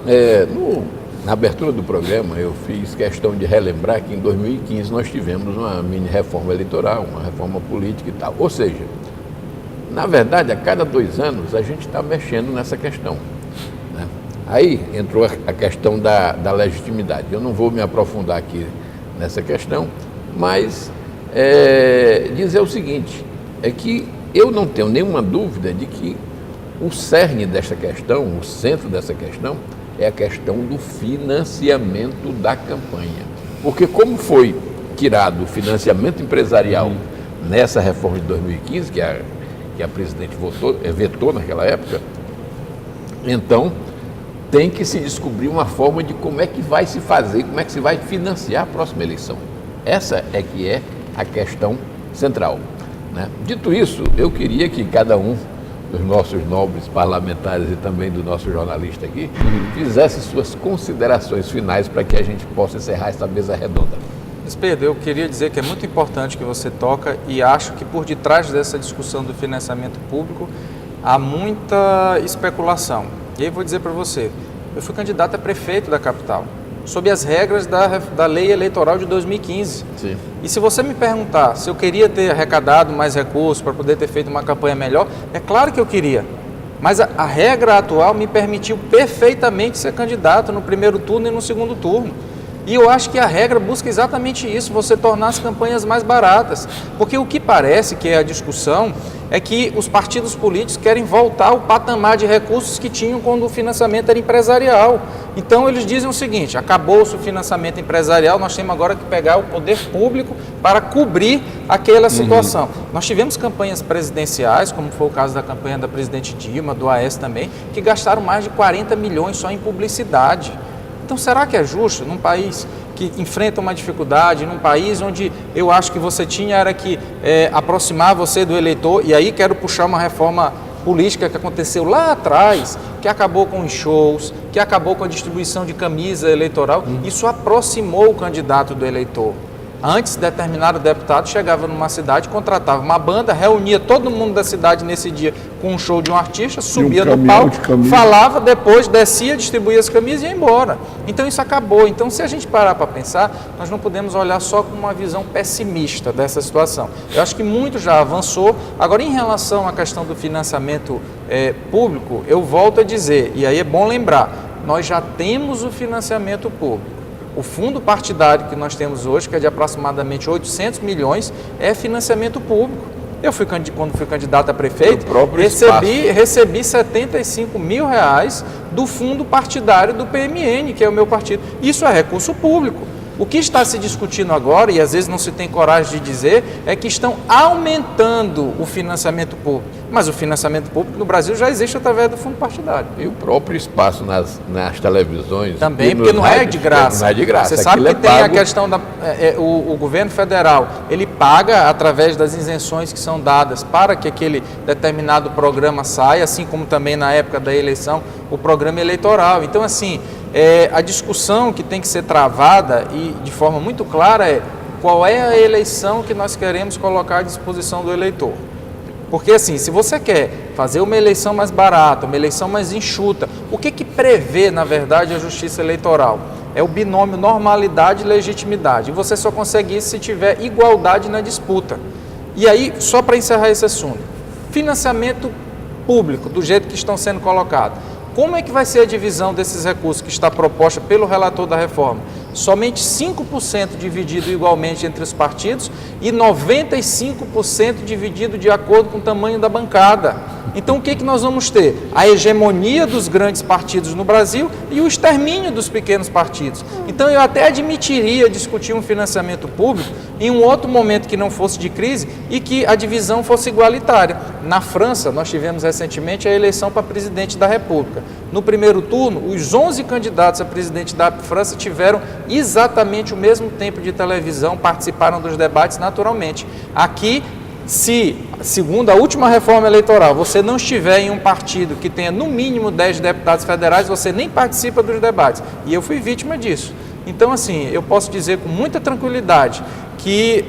A: na abertura do programa eu fiz questão de relembrar que em 2015 nós tivemos uma mini reforma eleitoral, uma reforma política e tal. Ou seja, na verdade, a cada 2 anos a gente está mexendo nessa questão. Aí entrou a questão da legitimidade. Eu não vou me aprofundar aqui nessa questão, mas dizer o seguinte, é que eu não tenho nenhuma dúvida de que o cerne dessa questão, o centro dessa questão, é a questão do financiamento da campanha. Porque como foi tirado o financiamento empresarial nessa reforma de 2015, que a presidente vetou naquela época, então tem que se descobrir uma forma de como é que vai se fazer, como é que se vai financiar a próxima eleição. Essa é que é a questão central. né? Dito isso, eu queria que cada um dos nossos nobres parlamentares e também do nosso jornalista aqui fizesse suas considerações finais para que a gente possa encerrar essa mesa redonda.
B: Mas Pedro, eu queria dizer que é muito importante que você toca e acho que por detrás dessa discussão do financiamento público há muita especulação. E aí eu vou dizer para você, eu fui candidato a prefeito da capital, sob as regras da lei eleitoral de 2015.
A: Sim.
B: E se você me perguntar se eu queria ter arrecadado mais recursos para poder ter feito uma campanha melhor, é claro que eu queria. Mas a regra atual me permitiu perfeitamente ser candidato no primeiro turno e no segundo turno. E eu acho que a regra busca exatamente isso, você tornar as campanhas mais baratas. Porque o que parece que é a discussão é que os partidos políticos querem voltar ao patamar de recursos que tinham quando o financiamento era empresarial. Então eles dizem o seguinte, acabou-se o financiamento empresarial, nós temos agora que pegar o poder público para cobrir aquela situação. Nós tivemos campanhas presidenciais, como foi o caso da campanha da presidente Dilma, do AS também, que gastaram mais de 40 milhões só em publicidade. Então, será que é justo num país que enfrenta uma dificuldade, num país onde eu acho que você tinha era que aproximar você do eleitor, e aí quero puxar uma reforma política que aconteceu lá atrás, que acabou com os shows, que acabou com a distribuição de camisa eleitoral, isso aproximou o candidato do eleitor. Antes, determinado deputado chegava numa cidade, contratava uma banda, reunia todo mundo da cidade nesse dia com um show de um artista, subia no palco, falava, depois descia, distribuía as camisas e ia embora. Então isso acabou. Então, se a gente parar para pensar, nós não podemos olhar só com uma visão pessimista dessa situação. Eu acho que muito já avançou. Agora, em relação à questão do financiamento público, eu volto a dizer, e aí é bom lembrar, nós já temos o financiamento público. O fundo partidário que nós temos hoje, que é de aproximadamente 800 milhões, é financiamento público. Eu quando fui candidato a prefeito, recebi 75 mil reais do fundo partidário do PMN, que é o meu partido. Isso é recurso público. O que está se discutindo agora, e às vezes não se tem coragem de dizer, é que estão aumentando o financiamento público. Mas o financiamento público no Brasil já existe através do fundo partidário.
A: E o próprio espaço nas televisões.
B: Também, porque não é de graça.
A: Não é de graça.
B: Você sabe que tem a questão o governo federal, ele paga através das isenções que são dadas para que aquele determinado programa saia, assim como também na época da eleição, o programa eleitoral. Então, assim, a discussão que tem que ser travada e de forma muito clara é qual é a eleição que nós queremos colocar à disposição do eleitor. Porque assim, se você quer fazer uma eleição mais barata, uma eleição mais enxuta, o que prevê, na verdade, a justiça eleitoral? É o binômio normalidade e legitimidade. E você só consegue isso se tiver igualdade na disputa. E aí, só para encerrar esse assunto, financiamento público, do jeito que estão sendo colocados. Como é que vai ser a divisão desses recursos que está proposta pelo relator da reforma? Somente 5% dividido igualmente entre os partidos e 95% dividido de acordo com o tamanho da bancada. Então, o que nós vamos ter? A hegemonia dos grandes partidos no Brasil e o extermínio dos pequenos partidos. Então, eu até admitiria discutir um financiamento público em um outro momento que não fosse de crise e que a divisão fosse igualitária. Na França, nós tivemos recentemente a eleição para presidente da República. No primeiro turno, os 11 candidatos a presidente da França tiveram exatamente o mesmo tempo de televisão, participaram dos debates naturalmente. Aqui, se, segundo a última reforma eleitoral, você não estiver em um partido que tenha no mínimo 10 deputados federais, você nem participa dos debates. E eu fui vítima disso. Então, assim, eu posso dizer com muita tranquilidade que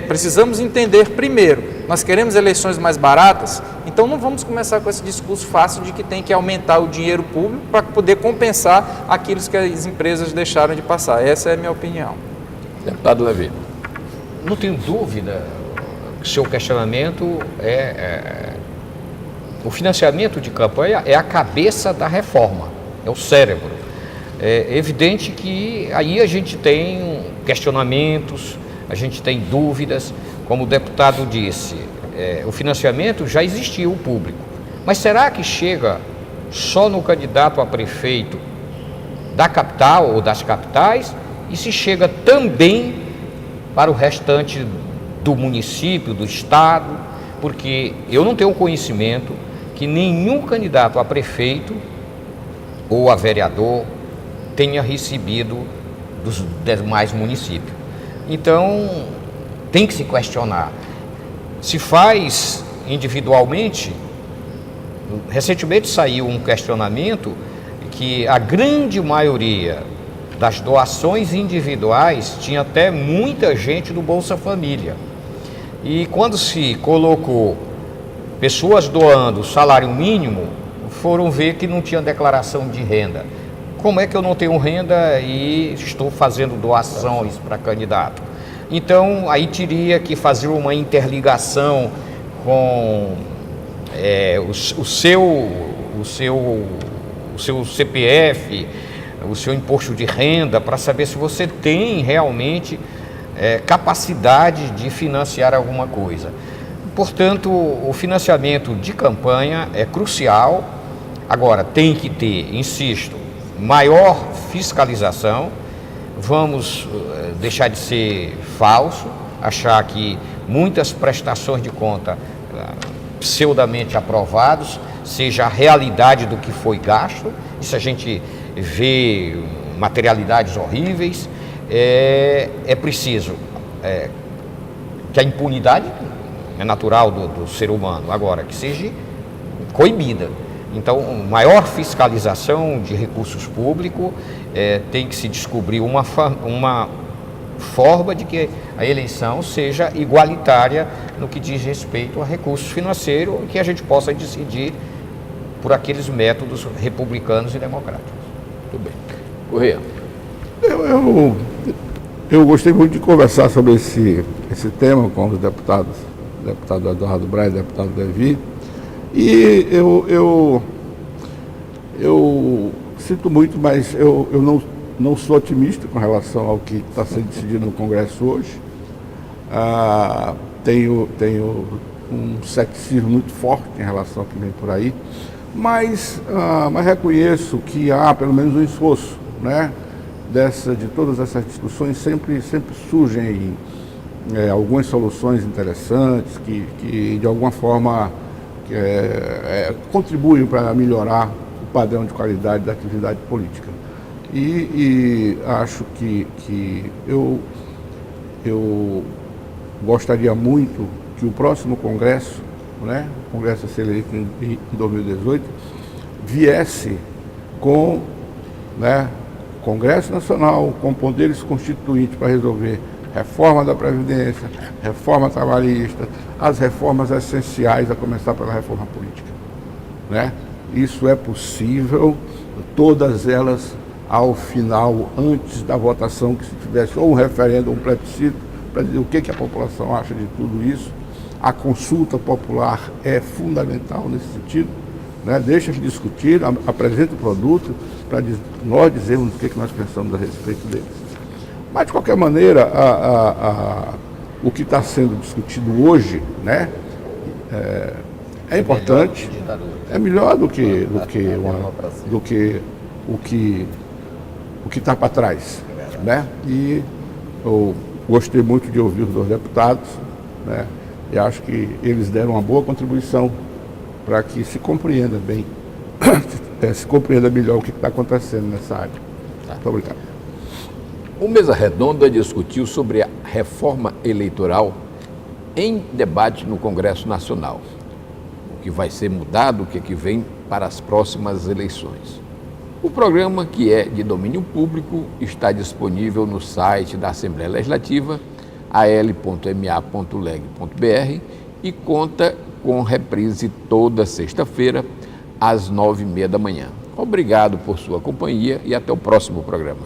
B: precisamos entender primeiro, nós queremos eleições mais baratas, então não vamos começar com esse discurso fácil de que tem que aumentar o dinheiro público para poder compensar aquilo que as empresas deixaram de passar. Essa é a minha opinião.
A: Deputado Levi.
C: Não tenho dúvida que seu questionamento o financiamento de campanha é a cabeça da reforma, é o cérebro. É evidente que aí a gente tem questionamentos, a gente tem dúvidas, como o deputado disse, o financiamento já existiu, o público. Mas será que chega só no candidato a prefeito da capital ou das capitais e se chega também para o restante do município, do estado? Porque eu não tenho conhecimento que nenhum candidato a prefeito ou a vereador tenha recebido dos demais municípios. Então, tem que se questionar. se faz individualmente. Recentemente saiu um questionamento que a grande maioria das doações individuais tinha até muita gente do Bolsa Família. E quando se colocou pessoas doando salário mínimo, foram ver que não tinha declaração de renda. Como é que eu não tenho renda e estou fazendo doações para candidato? Então, aí teria que fazer uma interligação com o seu CPF, o seu imposto de renda, para saber se você tem realmente capacidade de financiar alguma coisa. Portanto, o financiamento de campanha é crucial. Agora, tem que ter, insisto, maior fiscalização. Vamos deixar de ser falso, achar que muitas prestações de conta pseudamente aprovados seja a realidade do que foi gasto. Isso a gente vê materialidades horríveis. É preciso que a impunidade é natural do ser humano, agora que seja coibida. Então, maior fiscalização de recursos públicos, tem que se descobrir uma forma de que a eleição seja igualitária no que diz respeito a recursos financeiros, que a gente possa decidir por aqueles métodos republicanos e democráticos.
A: Muito bem. Corrêa.
D: Eu gostei muito de conversar sobre esse tema com os deputados, deputado Eduardo Braz e deputado Levi, e eu sinto muito, mas eu não sou otimista com relação ao que está sendo decidido no Congresso hoje. Tenho um ceticismo muito forte em relação ao que vem por aí, mas reconheço que há pelo menos um esforço, né? De todas essas discussões sempre surgem algumas soluções interessantes que de alguma forma contribuem para melhorar o padrão de qualidade da atividade política. E acho que eu gostaria muito que o próximo Congresso, né, o Congresso a ser eleito em 2018, viesse com, né, Congresso Nacional, com poderes constituintes para resolver reforma da Previdência, reforma trabalhista, as reformas essenciais, a começar pela reforma política, né? Isso é possível, todas elas ao final, antes da votação, que se tivesse ou um referendo ou um plebiscito, para dizer o que a população acha de tudo isso. A consulta popular é fundamental nesse sentido, né? Deixa de discutir, apresenta o produto, para nós dizermos o que nós pensamos a respeito deles. Mas, de qualquer maneira, o que está sendo discutido hoje, né, é importante, é melhor do que o que está para trás, né? E eu gostei muito de ouvir os dois deputados, né, e acho que eles deram uma boa contribuição para que se compreenda bem, se compreenda melhor o que está acontecendo nessa área. Muito obrigado.
A: O Mesa Redonda discutiu sobre a reforma eleitoral em debate no Congresso Nacional. O que vai ser mudado, o que vem para as próximas eleições. O programa, que é de domínio público, está disponível no site da Assembleia Legislativa, al.ma.leg.br, e conta com reprise toda sexta-feira, às 9h30 da manhã. Obrigado por sua companhia e até o próximo programa.